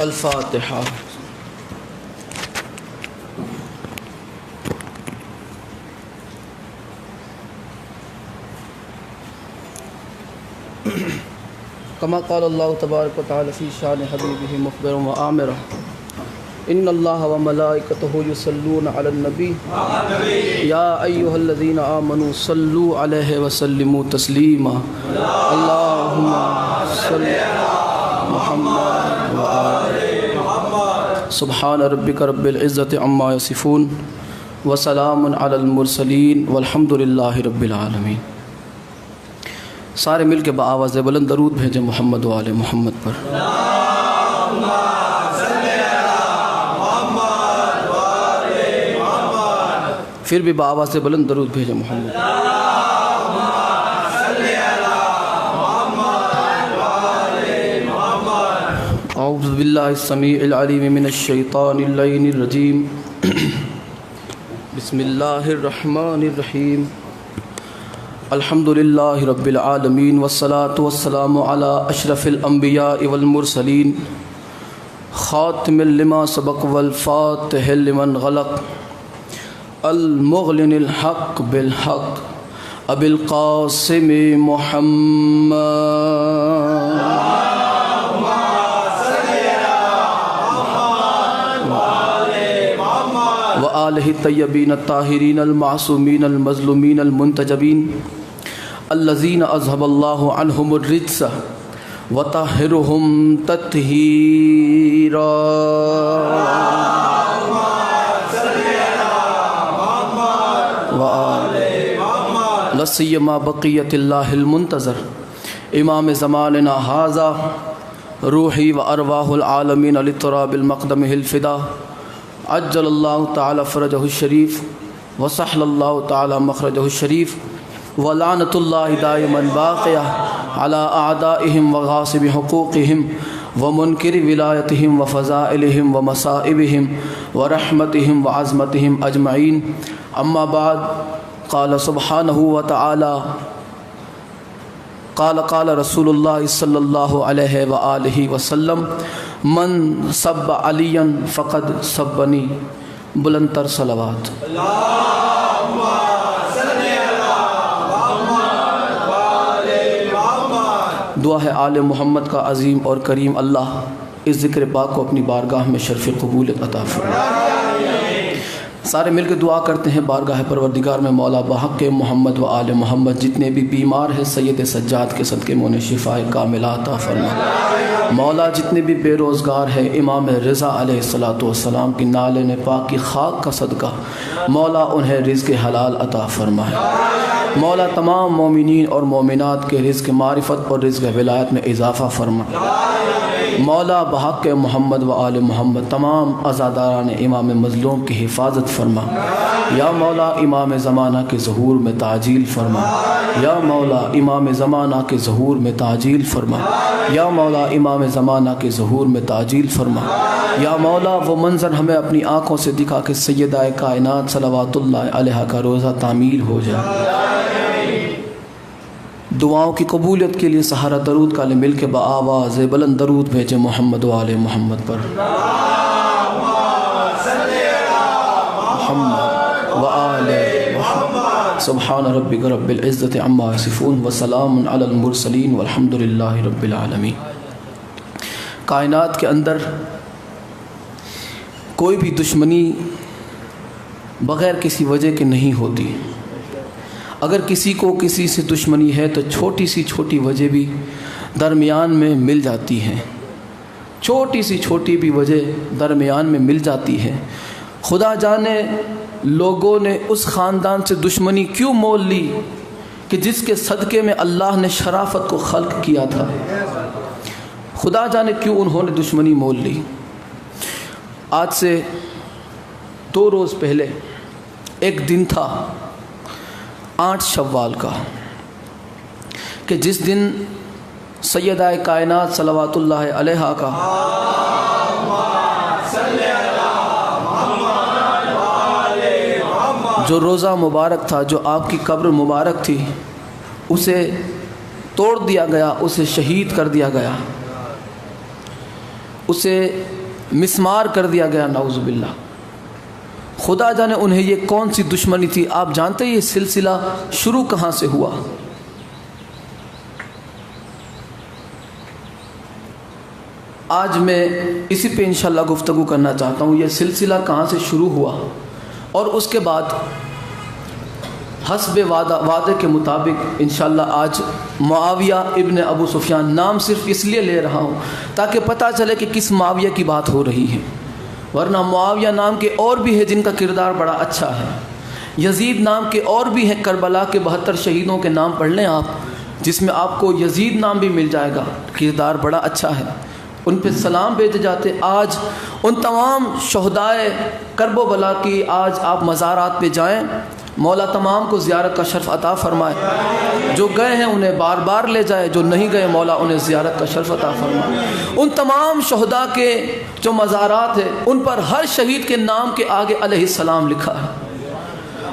الفاتحہ۔ کما قال اللہ تبارک و تعالی فی شان حبیبہ مخبرا و آمرا ان اللہ و ملائکتہ یصلون علی النبی یا ایہا الذین آمنوا صلوا علیہ وسلموا تسلیما اللہم صلی علی محمد و آل محمد سبحان ربک رب العزت عما یصفون وسلام علی المرسلین والحمد للہ رب العالمین۔ سارے مل کے بآواز بلند درود بھیجیں محمد و آل محمد پر۔ پھر بھی بآواز بلند درود بھیجیں محمد۔ اعوذ باللہ السمیع العلیم من الشیطان اللعین الرجیم بسم اللہ الرحمن الرحیم الحمد للہ رب العالمین والصلاة والسلام علی اشرف الانبیاء والمرسلین خاتم لما سبق والفاتح لمن غلق المغلن الحق بالحق ابی القاسم محمد وآلہ الطیبین الطاہرین المعصومین المظلومین المنتجبین الذین اذهب اللہ عنہم الرجس وطہرہم تطہیرا لا سیما بقیت اللہ المنتظر امام زماننا ھذا روحی و ارواح العالمین لتراب المقدم الفدا عجل اللہ تعالی فرجہ الشریف وسحل اللہ تعالی مخرجہ الشریف ولعنت اللہ دائما باقیہ علی اعدائہم وغاصب حقوقہم ومنکر ولایتہم وفضائلہم ومصائبہم ورحمتہم وعظمتہم اجمعین اما بعد قال سبحانہ وتعالی قال رسول اللہ صلی اللہ علیہ وآلہ وسلم من سب علیا فقد سبنی بلند تر صلوات۔ دعا ہے آل محمد کا عظیم اور کریم اللہ اس ذکر پاک کو اپنی بارگاہ میں شرف قبولیت عطا فرمائے۔ سارے مل کے دعا کرتے ہیں بارگاہ پروردگار میں مولا بحق محمد و آل محمد جتنے بھی بیمار ہیں سید سجاد کے صدقے میں انہیں شفاء کاملہ عطا فرما۔ مولا جتنے بھی بے روزگار ہیں امام رضا علیہ السلام کی نالے پاک کی خاک کا صدقہ مولا انہیں رزق حلال عطا فرمائے۔ مولا تمام مومنین اور مومنات کے رزق معرفت اور رزق ولایت میں اضافہ فرما۔ مولا بحق محمد و آل محمد تمام عزاداران امام مظلوم کی حفاظت فرما۔ یا مولا امام زمانہ کے ظہور میں تعجیل فرما۔ یا مولا امام زمانہ کے ظہور میں تعجیل فرما۔ یا مولا امام زمانہ کے ظہور میں تعجیل فرما۔ یا مولا وہ منظر ہمیں اپنی آنکھوں سے دکھا کہ سیدہ کائنات صلوات اللہ علیہ کا روزہ تعمیر ہو جائے۔ دعاؤں کی قبولیت کے لیے سہارا درود کا مل کے بآواز بلند درود بھیجے محمد و آل محمد پر۔ محمد و آل محمد سبحان ربک رب العزت عما یصفون وسلام علی المرسلین والحمد للہ رب العالمین۔ کائنات کے اندر کوئی بھی دشمنی بغیر کسی وجہ کے نہیں ہوتی۔ اگر کسی کو کسی سے دشمنی ہے تو چھوٹی سی چھوٹی وجہ بھی درمیان میں مل جاتی ہے، چھوٹی سی چھوٹی بھی وجہ درمیان میں مل جاتی ہے۔ خدا جانے لوگوں نے اس خاندان سے دشمنی کیوں مول لی کہ جس کے صدقے میں اللہ نے شرافت کو خلق کیا تھا، خدا جانے کیوں انہوں نے دشمنی مول لی۔ آج سے 2 روز پہلے ایک دن تھا 8 شوال کا کہ جس دن سیدہ کائنات صلوات اللہ علیہا کا جو روزہ مبارک تھا، جو آپ کی قبر مبارک تھی، اسے توڑ دیا گیا، اسے شہید کر دیا گیا۔ اسے مسمار کر دیا گیا، نعوذ باللہ۔ خدا جانے انہیں یہ کون سی دشمنی تھی۔ آپ جانتے ہیں یہ سلسلہ شروع کہاں سے ہوا؟ آج میں اسی پہ انشاءاللہ گفتگو کرنا چاہتا ہوں، یہ سلسلہ کہاں سے شروع ہوا، اور اس کے بعد حسب وعدے کے مطابق انشاءاللہ آج معاویہ ابن ابو سفیان، نام صرف اس لیے لے رہا ہوں تاکہ پتہ چلے کہ کس معاویہ کی بات ہو رہی ہے، ورنہ معاویہ نام کے اور بھی ہے جن کا کردار بڑا اچھا ہے، یزید نام کے اور بھی ہیں، کربلا کے 72 شہیدوں کے نام پڑھ لیں آپ، جس میں آپ کو یزید نام بھی مل جائے گا، کردار بڑا اچھا ہے، ان پہ سلام بھیجے جاتے۔ آج ان تمام شہدائے کرب و بلا کی آج آپ مزارات پہ جائیں، مولا تمام کو زیارت کا شرف عطا فرمائے، جو گئے ہیں انہیں بار بار لے جائے، جو نہیں گئے مولا انہیں زیارت کا شرف عطا فرمائے۔ ان تمام شہداء کے جو مزارات ہیں ان پر ہر شہید کے نام کے آگے علیہ السلام لکھا ہے۔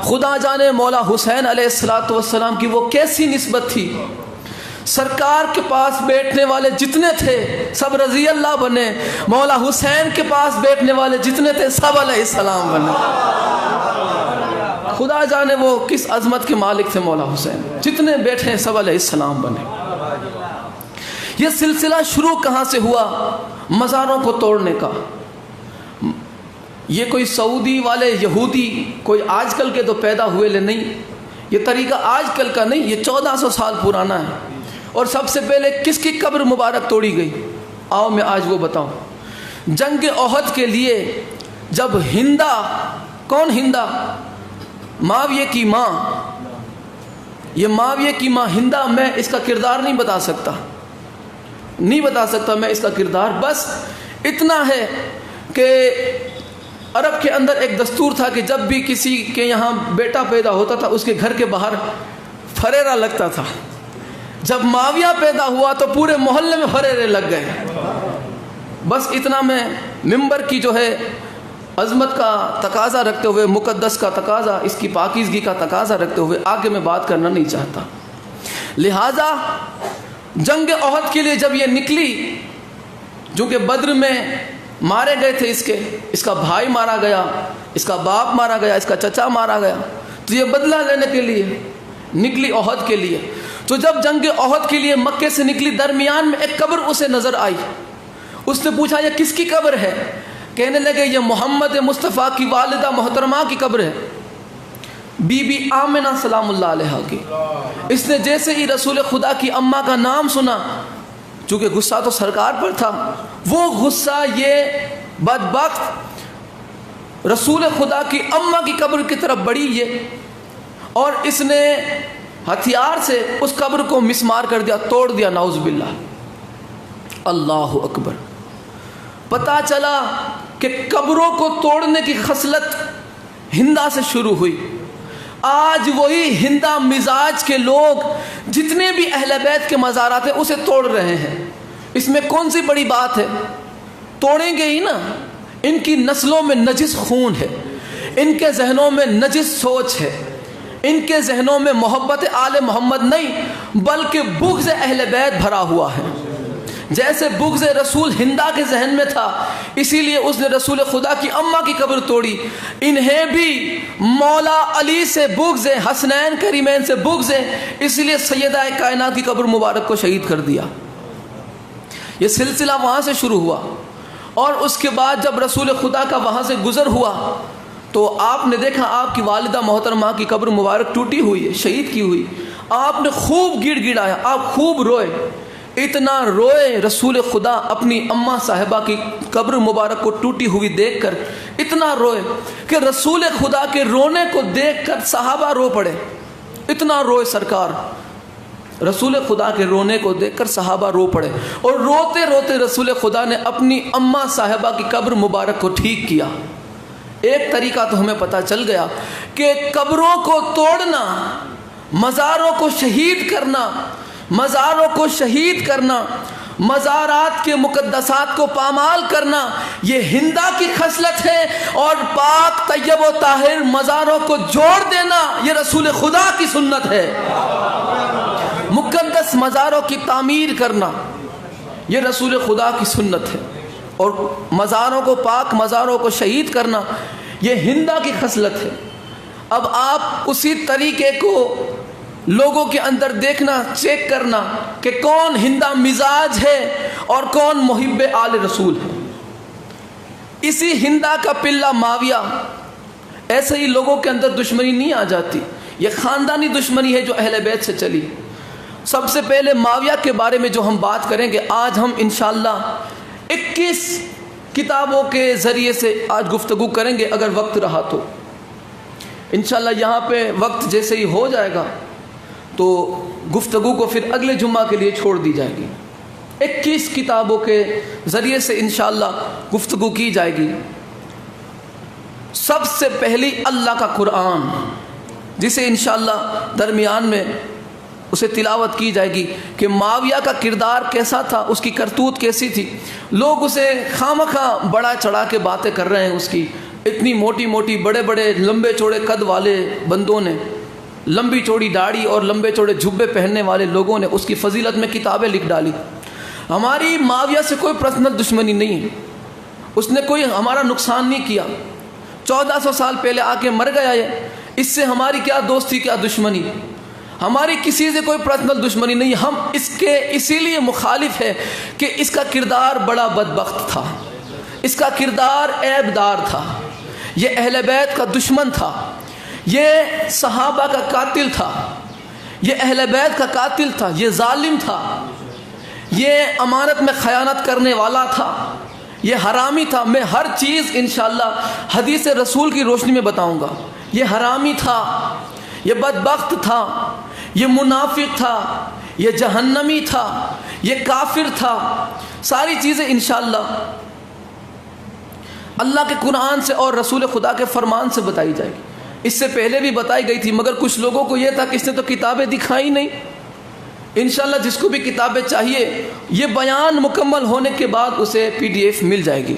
خدا جانے مولا حسین علیہ السلام کی وہ کیسی نسبت تھی، سرکار کے پاس بیٹھنے والے جتنے تھے سب رضی اللہ بنے، مولا حسین کے پاس بیٹھنے والے جتنے تھے سب علیہ السلام بنے۔ خدا جانے وہ کس عظمت کے مالک تھے مولا حسین، جتنے بیٹھے سب علیہ السلام بنے۔ یہ سلسلہ شروع کہاں سے ہوا؟ مزاروں کو توڑنے کا۔ یہ کوئی سعودی والے یہودی کوئی آج کل کے تو پیدا ہوئے لے نہیں، یہ طریقہ آج کل کا نہیں، یہ 1400 سال پرانا ہے۔ اور سب سے پہلے کس کی قبر مبارک توڑی گئی؟ آؤ میں آج وہ بتاؤں۔ جنگ احد کے لیے جب ہندا، کون ہندا؟ معاویہ کی ماں، یہ معاویہ کی ماں ہندا، میں اس کا کردار نہیں بتا سکتا میں اس کا کردار، بس اتنا ہے کہ عرب کے اندر ایک دستور تھا کہ جب بھی کسی کے یہاں بیٹا پیدا ہوتا تھا اس کے گھر کے باہر فریرہ لگتا تھا۔ جب معاویہ پیدا ہوا تو پورے محلے میں فریرے لگ گئے۔ بس اتنا میں ممبر کی جو ہے عظمت کا تقاضا رکھتے ہوئے، مقدس کا تقاضا، اس کی پاکیزگی کا تقاضا رکھتے ہوئے آگے میں بات کرنا نہیں چاہتا۔ لہٰذا جنگ احد کے لیے جب یہ نکلی، جو کہ بدر میں مارے گئے تھے اس کا بھائی مارا گیا، اس کا باپ مارا گیا، اس کا چچا مارا گیا، تو یہ بدلہ لینے کے لیے نکلی احد کے لیے۔ تو جب جنگ احد کے لیے مکے سے نکلی، درمیان میں ایک قبر اسے نظر آئی۔ اس نے پوچھا یہ کس کی قبر ہے؟ کہنے لگے یہ محمد مصطفیٰ کی والدہ محترمہ کی قبر ہے، بی بی آمنہ سلام اللہ علیہا کی۔ اس نے جیسے ہی رسول خدا کی اماں کا نام سنا، چونکہ غصہ تو سرکار پر تھا، وہ غصہ یہ بدبخت رسول خدا کی اماں کی قبر کی طرف بڑھی یہ، اور اس نے ہتھیار سے اس قبر کو مسمار کر دیا، توڑ دیا، نعوذ باللہ۔ اللہ اکبر۔ پتہ چلا کہ قبروں کو توڑنے کی خصلت ہندا سے شروع ہوئی۔ آج وہی ہندا مزاج کے لوگ جتنے بھی اہل بیت کے مزارات ہیں اسے توڑ رہے ہیں۔ اس میں کون سی بڑی بات ہے؟ توڑیں گے ہی نا۔ ان کی نسلوں میں نجس خون ہے، ان کے ذہنوں میں نجس سوچ ہے، ان کے ذہنوں میں محبت آل محمد نہیں بلکہ بغض اہل بیت بھرا ہوا ہے۔ جیسے بغض رسول ہندا کے ذہن میں تھا، اسی لیے اس نے رسول خدا کی اماں کی قبر توڑی۔ انہیں بھی مولا علی سے بغض ہے، حسنین کریمین سے بغض ہے، اس لیے سیدہ کائنات کی قبر مبارک کو شہید کر دیا۔ یہ سلسلہ وہاں سے شروع ہوا، اور اس کے بعد جب رسول خدا کا وہاں سے گزر ہوا تو آپ نے دیکھا آپ کی والدہ محترمہ کی قبر مبارک ٹوٹی ہوئی ہے، شہید کی ہوئی۔ آپ نے خوب گڑ گڑایا، آپ خوب روئے، اتنا روئے رسول خدا اپنی اماں صاحبہ کی قبر مبارک کو ٹوٹی ہوئی دیکھ کر، اتنا روئے کہ رسول خدا کے رونے کو دیکھ کر صحابہ رو پڑے، اتنا روئے سرکار۔ رسول خدا کے رونے کو دیکھ کر صحابہ رو پڑے، اور روتے روتے رسول خدا نے اپنی اماں صاحبہ کی قبر مبارک کو ٹھیک کیا۔ ایک طریقہ تو ہمیں پتہ چل گیا کہ قبروں کو توڑنا، مزاروں کو شہید کرنا، مزاروں کو شہید کرنا، مزارات کے مقدسات کو پامال کرنا، یہ ہندا کی خصلت ہے، اور پاک طیب و طاہر مزاروں کو جوڑ دینا یہ رسول خدا کی سنت ہے۔ مقدس مزاروں کی تعمیر کرنا یہ رسول خدا کی سنت ہے۔ اور مزاروں کو پاک مزاروں کو شہید کرنا یہ ہندا کی خصلت ہے۔ اب آپ اسی طریقے کو لوگوں کے اندر دیکھنا، چیک کرنا کہ کون ہندا مزاج ہے اور کون محب آل رسول ہے۔ اسی ہندا کا پلہ معاویہ، ایسے ہی لوگوں کے اندر دشمنی نہیں آ جاتی، یہ خاندانی دشمنی ہے جو اہل بیت سے چلی۔ سب سے پہلے معاویہ کے بارے میں جو ہم بات کریں گے، آج ہم انشاءاللہ 21 کتابوں کے ذریعے سے آج گفتگو کریں گے، اگر وقت رہا تو انشاءاللہ۔ یہاں پہ وقت جیسے ہی ہو جائے گا تو گفتگو کو پھر اگلے جمعہ کے لیے چھوڑ دی جائے گی۔ 21 کتابوں کے ذریعے سے انشاءاللہ گفتگو کی جائے گی۔ سب سے پہلی اللہ کا قرآن، جسے انشاءاللہ درمیان میں اسے تلاوت کی جائے گی کہ معاویہ کا کردار کیسا تھا، اس کی کرتوت کیسی تھی۔ لوگ اسے خامخواہ بڑا چڑھا کے باتیں کر رہے ہیں، اس کی اتنی موٹی موٹی بڑے بڑے لمبے چوڑے قد والے بندوں نے، لمبی چوڑی داڑھی اور لمبے چوڑے جھبے پہننے والے لوگوں نے اس کی فضیلت میں کتابیں لکھ ڈالی۔ ہماری معاویہ سے کوئی پرسنل دشمنی نہیں ہے، اس نے کوئی ہمارا نقصان نہیں کیا، 1400 سال پہلے آ کے مر گیا ہے، اس سے ہماری کیا دوستی کیا دشمنی، ہماری کسی سے کوئی پرسنل دشمنی نہیں۔ ہم اس کے اسی لیے مخالف ہے کہ اس کا کردار بڑا بدبخت تھا، اس کا کردار عیب دار تھا، یہ اہل بیت کا دشمن تھا، یہ صحابہ کا قاتل تھا، یہ اہل بیت کا قاتل تھا، یہ ظالم تھا، یہ امانت میں خیانت کرنے والا تھا، یہ حرامی تھا۔ میں ہر چیز انشاءاللہ حدیث رسول کی روشنی میں بتاؤں گا۔ یہ حرامی تھا، یہ بدبخت تھا، یہ منافق تھا، یہ جہنمی تھا، یہ کافر تھا، ساری چیزیں انشاءاللہ اللہ کے قرآن سے اور رسول خدا کے فرمان سے بتائی جائے گی۔ اس سے پہلے بھی بتائی گئی تھی، مگر کچھ لوگوں کو یہ تھا کہ اس نے تو کتابیں دکھائی نہیں۔ انشاءاللہ جس کو بھی کتابیں چاہیے، یہ بیان مکمل ہونے کے بعد اسے PDF مل جائے گی،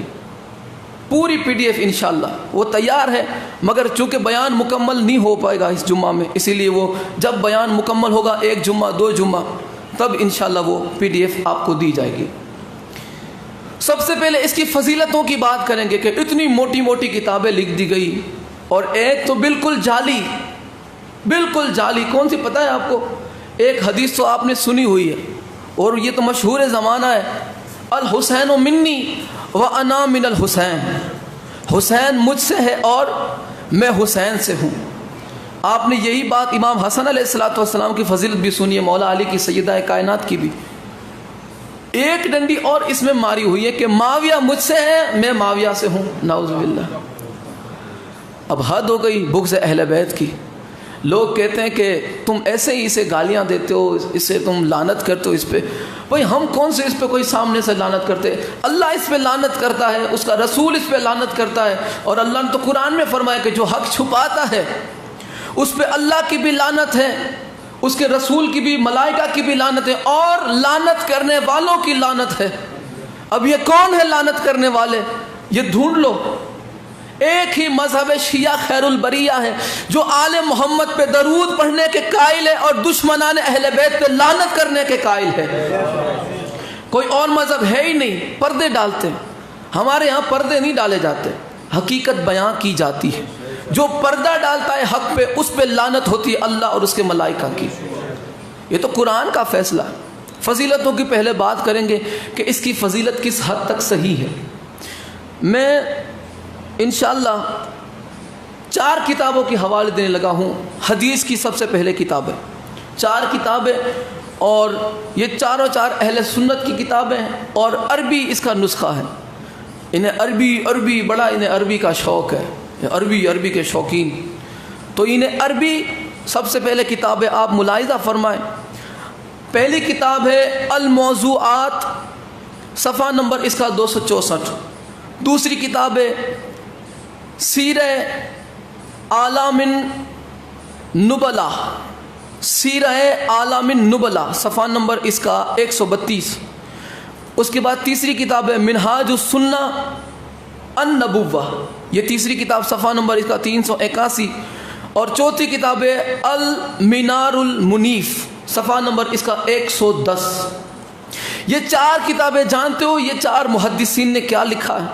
پوری PDF انشاءاللہ وہ تیار ہے، مگر چونکہ بیان مکمل نہیں ہو پائے گا اس جمعہ میں، اسی لیے وہ جب بیان مکمل ہوگا 1 جمعہ 2 جمعہ تب انشاءاللہ وہ PDF آپ کو دی جائے گی۔ سب سے پہلے اس کی فضیلتوں کی بات کریں گے کہ اتنی موٹی موٹی کتابیں لکھ دی گئی، اور ایک تو بالکل جعلی، بالکل جعلی، کون سی پتہ ہے آپ کو؟ ایک حدیث تو آپ نے سنی ہوئی ہے اور یہ تو مشہور زمانہ ہے، الحسین منی وانا من الحسین، حسین مجھ سے ہے اور میں حسین سے ہوں۔ آپ نے یہی بات امام حسن علیہ السلام کی فضیلت بھی سنی ہے، مولا علی کی سیدہ کائنات کی بھی۔ ایک ڈنڈی اور اس میں ماری ہوئی ہے کہ معاویہ مجھ سے ہے، میں معاویہ سے ہوں، نعوذ باللہ۔ اب حد ہو گئی بغض اہل بیت کی۔ لوگ کہتے ہیں کہ تم ایسے ہی اسے گالیاں دیتے ہو، اسے تم لعنت کرتے ہو اس پہ۔ بھئی ہم کون سے اس پہ کوئی سامنے سے لعنت کرتے؟ اللہ اس پہ لعنت کرتا ہے، اس کا رسول اس پہ لعنت کرتا ہے، اور اللہ نے تو قرآن میں فرمایا کہ جو حق چھپاتا ہے اس پہ اللہ کی بھی لعنت ہے، اس کے رسول کی بھی، ملائکہ کی بھی لعنت ہے، اور لعنت کرنے والوں کی لعنت ہے۔ اب یہ کون ہے لعنت کرنے والے؟ یہ ڈھونڈ لو۔ ایک ہی مذہب شیعہ خیر البریہ ہے جو آل محمد پہ درود پڑھنے کے قائل ہے اور دشمنان اہل بیت پہ لعنت کرنے کے قائل ہے۔ کوئی اور مذہب ہے ہی نہیں۔ پردے ڈالتے ہیں، ہمارے ہاں پردے نہیں ڈالے جاتے، حقیقت بیان کی جاتی ہے۔ جو پردہ ڈالتا ہے حق پہ، اس پہ لعنت ہوتی ہے اللہ اور اس کے ملائکہ کی۔ یہ تو قرآن کا فیصلہ ہے۔ فضیلتوں کی پہلے بات کریں گے کہ اس کی فضیلت کس حد تک صحیح ہے۔ میں انشاءاللہ 4 کتابوں کے حوالے دینے لگا ہوں۔ حدیث کی سب سے پہلے کتاب ہے، 4 کتابیں، اور یہ چاروں 4 اہل سنت کی کتابیں ہیں، اور عربی اس کا نسخہ ہے۔ انہیں عربی بڑا انہیں عربی کا شوق ہے، عربی کے شوقین، تو انہیں عربی سب سے پہلے کتاب ہے۔ آپ ملاحظہ فرمائیں، پہلی کتاب ہے الموضوعات، صفحہ نمبر اس کا 264۔ دوسری کتاب ہے سیرہ اعلام النبلا، سیرہ اعلام النبلا، صفحہ نمبر اس کا 132۔ اس کے بعد تیسری کتاب ہے منہاج السنہ النبوہ، یہ تیسری کتاب، صفحہ نمبر اس کا 381۔ اور چوتھی کتاب ہے المنار المنیف، صفحہ نمبر اس کا 110۔ یہ 4 کتابیں جانتے ہو یہ 4 محدثین نے کیا لکھا ہے؟